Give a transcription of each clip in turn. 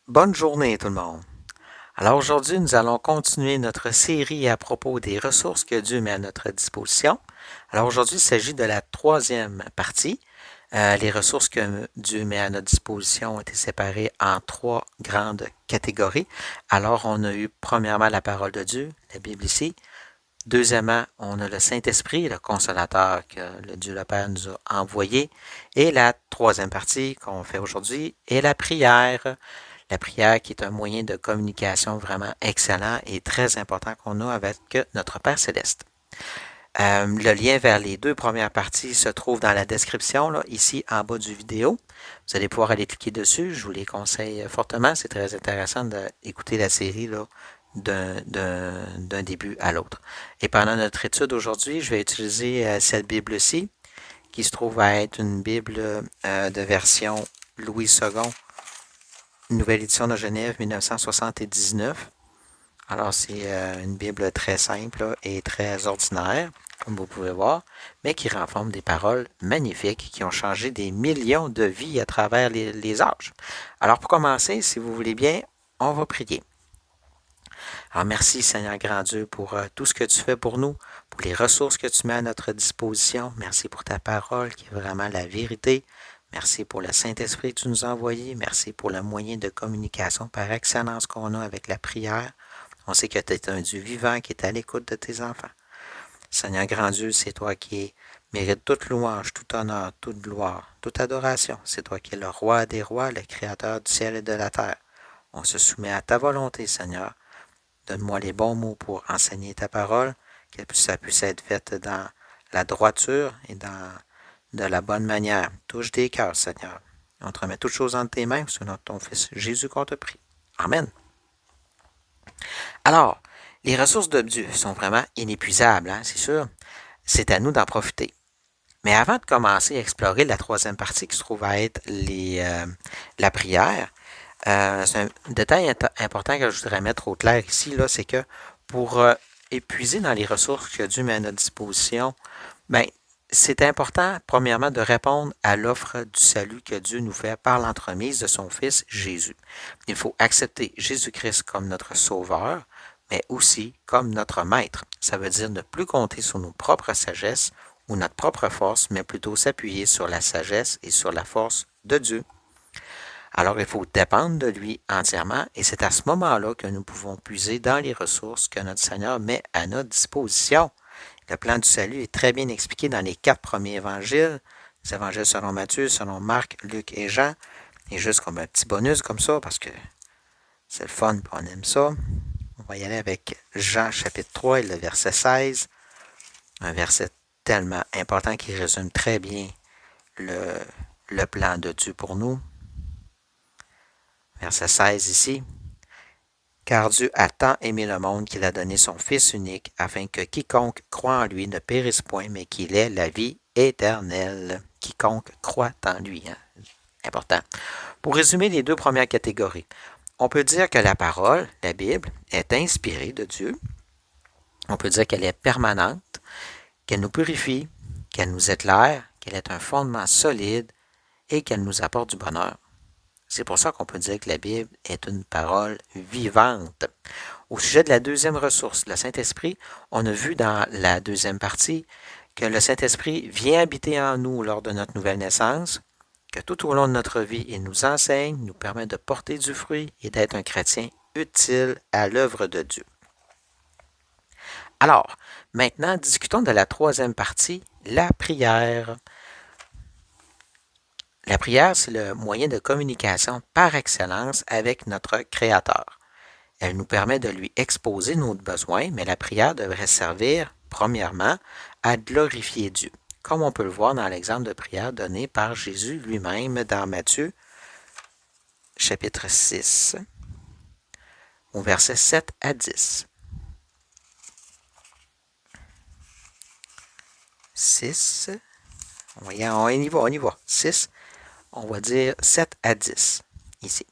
Bonne journée tout le monde. Alors aujourd'hui, nous allons continuer notre série à propos des ressources que Dieu met à notre disposition. Alors aujourd'hui, il s'agit de la troisième partie. Les ressources que Dieu met à notre disposition ont été séparées en trois grandes catégories. Alors on a eu premièrement la parole de Dieu, la Bible ici. Deuxièmement, on a le Saint-Esprit, le consolateur que le Dieu le Père nous a envoyé. Et la troisième partie qu'on fait aujourd'hui est la prière. La prière qui est un moyen de communication vraiment excellent et très important qu'on a avec notre Père céleste. Le lien vers les deux premières parties se trouve dans la description, là, ici en bas du vidéo. Vous allez pouvoir aller cliquer dessus. Je vous les conseille fortement. C'est très intéressant d'écouter la série là, d'un début à l'autre. Et pendant notre étude aujourd'hui, je vais utiliser cette Bible-ci, qui se trouve à être une Bible de version Louis II, nouvelle édition de Genève 1979. Alors, c'est une Bible très simple et très ordinaire, comme vous pouvez voir, mais qui renferme des paroles magnifiques qui ont changé des millions de vies à travers les âges. Alors, pour commencer, si vous voulez bien, on va prier. Alors, merci Seigneur grand Dieu pour tout ce que tu fais pour nous, pour les ressources que tu mets à notre disposition. Merci pour ta parole qui est vraiment la vérité. Merci pour le Saint-Esprit que tu nous as envoyé. Merci pour le moyen de communication par excellence qu'on a avec la prière. On sait que tu es un Dieu vivant qui est à l'écoute de tes enfants. Seigneur grand Dieu, c'est toi qui mérites toute louange, tout honneur, toute gloire, toute adoration. C'est toi qui es le roi des rois, le créateur du ciel et de la terre. On se soumet à ta volonté, Seigneur. Donne-moi les bons mots pour enseigner ta parole, que ça puisse être fait dans la droiture et de la bonne manière. Touche des cœurs, Seigneur. On te remet toutes choses entre tes mains, c'est notre ton Fils Jésus qu'on te prie. Amen. Alors, les ressources de Dieu sont vraiment inépuisables, hein, c'est sûr. C'est à nous d'en profiter. Mais avant de commencer à explorer la troisième partie qui se trouve à être la prière, c'est un détail important que je voudrais mettre au clair ici, là, c'est que pour épuiser dans les ressources que Dieu met à notre disposition, ben, c'est important, premièrement, de répondre à l'offre du salut que Dieu nous fait par l'entremise de son Fils Jésus. Il faut accepter Jésus-Christ comme notre Sauveur, mais aussi comme notre Maître. Ça veut dire ne plus compter sur nos propres sagesses ou notre propre force, mais plutôt s'appuyer sur la sagesse et sur la force de Dieu. Alors il faut dépendre de lui entièrement et c'est à ce moment-là que nous pouvons puiser dans les ressources que notre Seigneur met à notre disposition. Le plan du salut est très bien expliqué dans les 4 premiers évangiles, les évangiles selon Matthieu, selon Marc, Luc et Jean. Et juste comme un petit bonus comme ça, parce que c'est le fun, on aime ça. On va y aller avec Jean chapitre 3 et le verset 16. Un verset tellement important qui résume très bien le plan de Dieu pour nous. Verset 16 ici. Car Dieu a tant aimé le monde qu'il a donné son Fils unique, afin que quiconque croit en lui ne périsse point, mais qu'il ait la vie éternelle. Quiconque croit en lui. Hein? Important. Pour résumer les deux premières catégories, on peut dire que la parole, la Bible, est inspirée de Dieu. On peut dire qu'elle est permanente, qu'elle nous purifie, qu'elle nous éclaire, qu'elle est un fondement solide et qu'elle nous apporte du bonheur. C'est pour ça qu'on peut dire que la Bible est une parole vivante. Au sujet de la deuxième ressource, le Saint-Esprit, on a vu dans la deuxième partie que le Saint-Esprit vient habiter en nous lors de notre nouvelle naissance, que tout au long de notre vie, il nous enseigne, nous permet de porter du fruit et d'être un chrétien utile à l'œuvre de Dieu. Alors, maintenant, discutons de la troisième partie, la prière. La prière, c'est le moyen de communication par excellence avec notre Créateur. Elle nous permet de lui exposer nos besoins, mais la prière devrait servir, premièrement, à glorifier Dieu, comme on peut le voir dans l'exemple de prière donné par Jésus lui-même dans Matthieu, chapitre 6, au verset 7 à 10. 6, on y va. 6, on va dire 7 à 10, ici.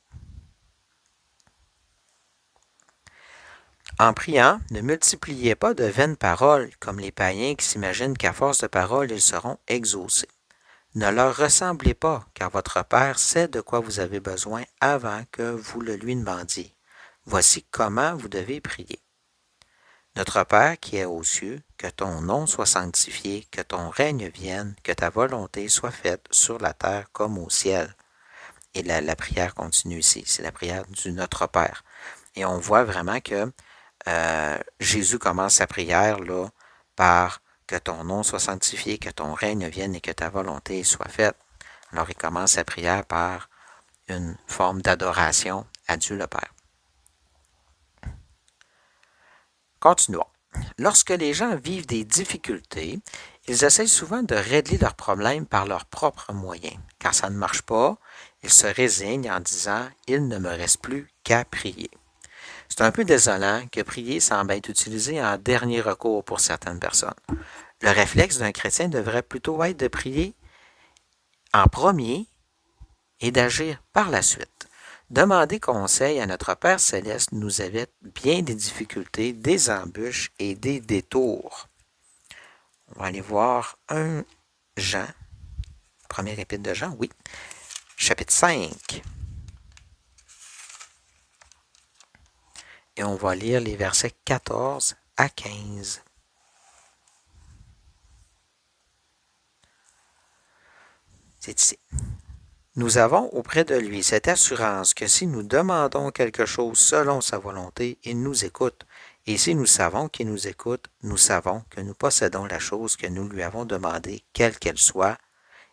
En priant, ne multipliez pas de vaines paroles comme les païens qui s'imaginent qu'à force de paroles, ils seront exaucés. Ne leur ressemblez pas, car votre Père sait de quoi vous avez besoin avant que vous le lui demandiez. Voici comment vous devez prier. Notre Père qui es aux cieux, que ton nom soit sanctifié, que ton règne vienne, que ta volonté soit faite sur la terre comme au ciel. Et la prière continue ici, c'est la prière du Notre Père. Et on voit vraiment que Jésus commence sa prière là par que ton nom soit sanctifié, que ton règne vienne et que ta volonté soit faite. Alors il commence sa prière par une forme d'adoration à Dieu le Père. Continuons. Lorsque les gens vivent des difficultés, ils essayent souvent de régler leurs problèmes par leurs propres moyens. Quand ça ne marche pas, ils se résignent en disant « Il ne me reste plus qu'à prier ». C'est un peu désolant que prier semble être utilisé en dernier recours pour certaines personnes. Le réflexe d'un chrétien devrait plutôt être de prier en premier et d'agir par la suite. Demander conseil à notre Père céleste nous évite bien des difficultés, des embûches et des détours. On va aller voir 1 Jean, première épître de Jean, oui, chapitre 5. Et on va lire les versets 14 à 15. C'est ici. Nous avons auprès de lui cette assurance que si nous demandons quelque chose selon sa volonté, il nous écoute. Et si nous savons qu'il nous écoute, nous savons que nous possédons la chose que nous lui avons demandée, quelle qu'elle soit,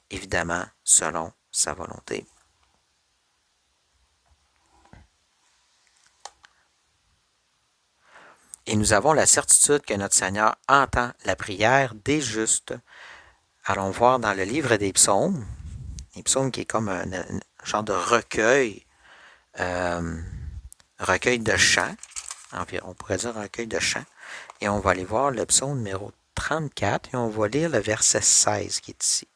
évidemment selon sa volonté. Et nous avons la certitude que notre Seigneur entend la prière des justes. Allons voir dans le livre des psaumes, les psaumes qui est comme un genre de recueil de chants, on pourrait dire recueil de chants, et on va aller voir le psaume numéro 34 et on va lire le verset 16 qui est ici.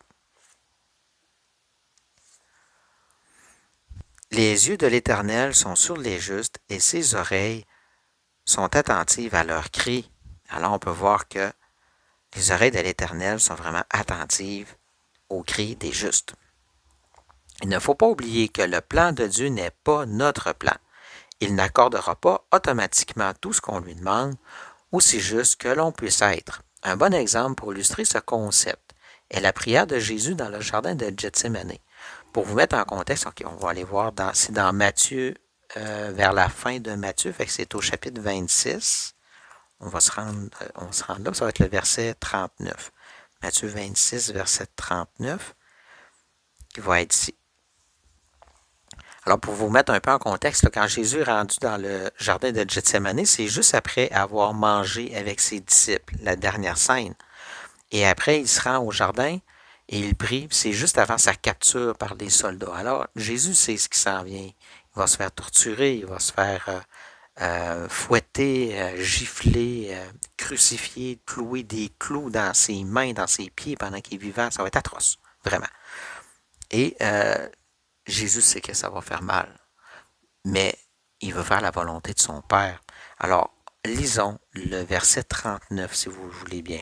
Les yeux de l'Éternel sont sur les justes et ses oreilles sont attentives à leurs cris. Alors on peut voir que les oreilles de l'Éternel sont vraiment attentives aux cris des justes. Il ne faut pas oublier que le plan de Dieu n'est pas notre plan. Il n'accordera pas automatiquement tout ce qu'on lui demande, aussi juste que l'on puisse être. Un bon exemple pour illustrer ce concept est la prière de Jésus dans le jardin de Gethsémani. Pour vous mettre en contexte, okay, on va aller voir, c'est dans Matthieu, vers la fin de Matthieu, fait que c'est au chapitre 26. On se rendre là, ça va être le verset 39. Matthieu 26, verset 39, qui va être ici. Alors, pour vous mettre un peu en contexte, là, quand Jésus est rendu dans le jardin de Gethsémani, c'est juste après avoir mangé avec ses disciples, la dernière scène. Et après, il se rend au jardin et il prie, c'est juste avant sa capture par les soldats. Alors, Jésus sait ce qui s'en vient. Il va se faire torturer, il va se faire fouetter, gifler, crucifier, clouer des clous dans ses mains, dans ses pieds pendant qu'il est vivant. Ça va être atroce, vraiment. Et Jésus sait que ça va faire mal, mais il veut faire la volonté de son Père. Alors, lisons le verset 39, si vous le voulez bien.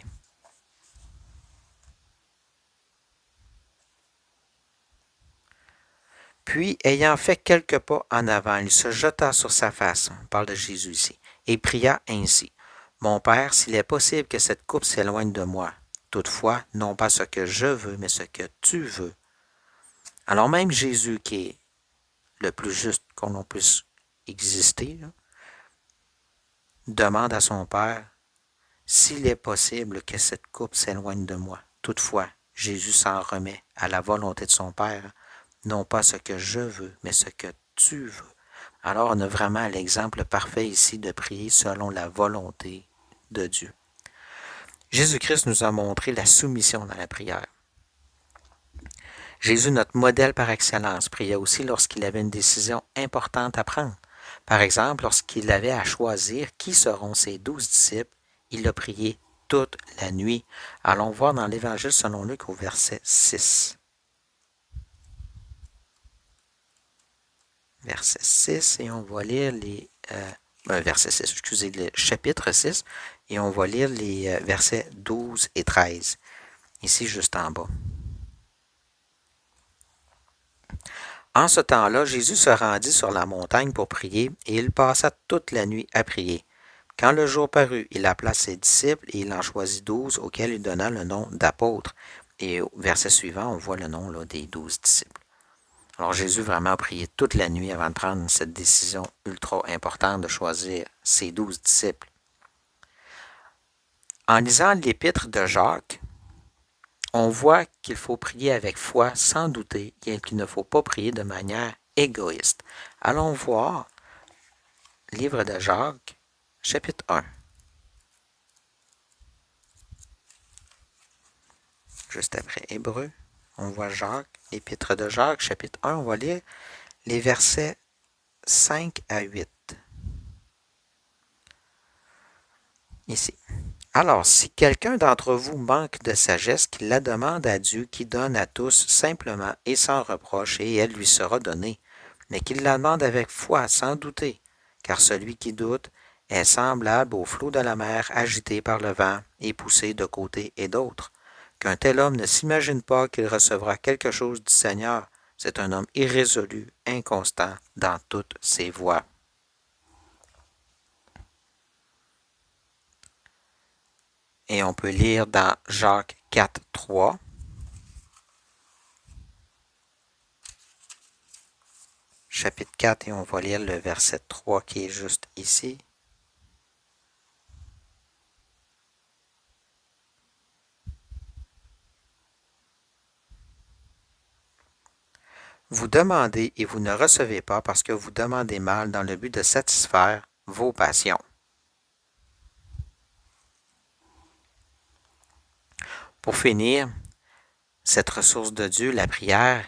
Puis, ayant fait quelques pas en avant, il se jeta sur sa face, on parle de Jésus ici, et pria ainsi. Mon Père, s'il est possible que cette coupe s'éloigne de moi, toutefois, non pas ce que je veux, mais ce que tu veux. Alors même Jésus, qui est le plus juste qu'on puisse exister, là, demande à son Père s'il est possible que cette coupe s'éloigne de moi. Toutefois, Jésus s'en remet à la volonté de son Père, non pas ce que je veux, mais ce que tu veux. Alors, on a vraiment l'exemple parfait ici de prier selon la volonté de Dieu. Jésus-Christ nous a montré la soumission dans la prière. Jésus, notre modèle par excellence, priait aussi lorsqu'il avait une décision importante à prendre. Par exemple, lorsqu'il avait à choisir qui seront ses 12 disciples, il a prié toute la nuit. Allons voir dans l'Évangile selon Luc au verset 6. Verset 6, et on va lire verset 6, excusez, le chapitre 6, et on va lire les versets 12 et 13, ici juste en bas. En ce temps-là, Jésus se rendit sur la montagne pour prier, et il passa toute la nuit à prier. Quand le jour parut, il appela ses disciples, et il en choisit 12, auxquels il donna le nom d'apôtres. Et au verset suivant, on voit le nom là, des 12 disciples. Alors Jésus vraiment a prié toute la nuit avant de prendre cette décision ultra importante de choisir ses 12 disciples. En lisant l'épître de Jacques, on voit qu'il faut prier avec foi sans douter et qu'il ne faut pas prier de manière égoïste. Allons voir livre de Jacques, chapitre 1. Juste après Hébreu, on voit Jacques, l'épître de Jacques, chapitre 1, on va lire les versets 5 à 8. Ici. Alors, si quelqu'un d'entre vous manque de sagesse, qu'il la demande à Dieu qui donne à tous simplement et sans reproche, et elle lui sera donnée, mais qu'il la demande avec foi, sans douter, car celui qui doute est semblable au flot de la mer agité par le vent et poussé de côté et d'autre. Qu'un tel homme ne s'imagine pas qu'il recevra quelque chose du Seigneur, c'est un homme irrésolu, inconstant dans toutes ses voies. Et on peut lire dans Jacques 4, 3. Chapitre 4, et on va lire le verset 3 qui est juste ici. Vous demandez et vous ne recevez pas parce que vous demandez mal dans le but de satisfaire vos passions. Pour finir, cette ressource de Dieu, la prière,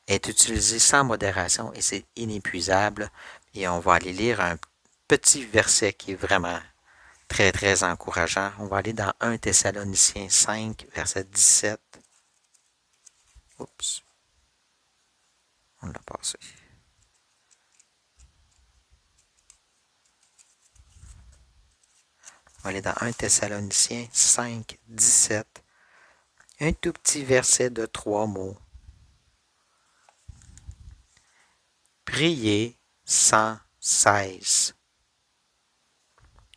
est utilisée sans modération et c'est inépuisable. Et on va aller lire un petit verset qui est vraiment très, très encourageant. On va aller dans 1 Thessaloniciens 5, verset 17. Oups. On l'a passé. On va aller dans 1 Thessaloniciens 5, 17. Un tout petit verset de 3 mots. Priez sans cesse.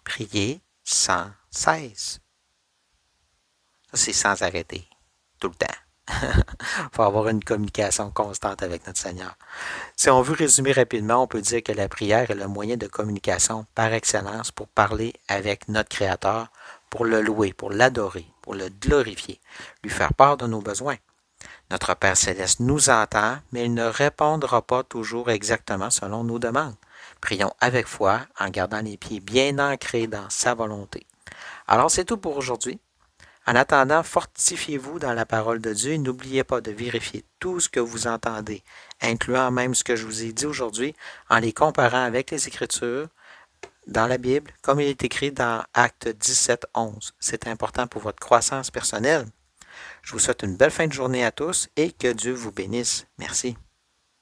Priez sans cesse. Ça, c'est sans arrêter. Tout le temps. Il faut avoir une communication constante avec notre Seigneur. Si on veut résumer rapidement, on peut dire que la prière est le moyen de communication par excellence pour parler avec notre Créateur, pour le louer, pour l'adorer, pour le glorifier, lui faire part de nos besoins. Notre Père céleste nous entend, mais il ne répondra pas toujours exactement selon nos demandes. Prions avec foi en gardant les pieds bien ancrés dans sa volonté. Alors c'est tout pour aujourd'hui. En attendant, fortifiez-vous dans la parole de Dieu et n'oubliez pas de vérifier tout ce que vous entendez, incluant même ce que je vous ai dit aujourd'hui, en les comparant avec les Écritures dans la Bible, comme il est écrit dans Actes 17, 11. C'est important pour votre croissance personnelle. Je vous souhaite une belle fin de journée à tous et que Dieu vous bénisse. Merci.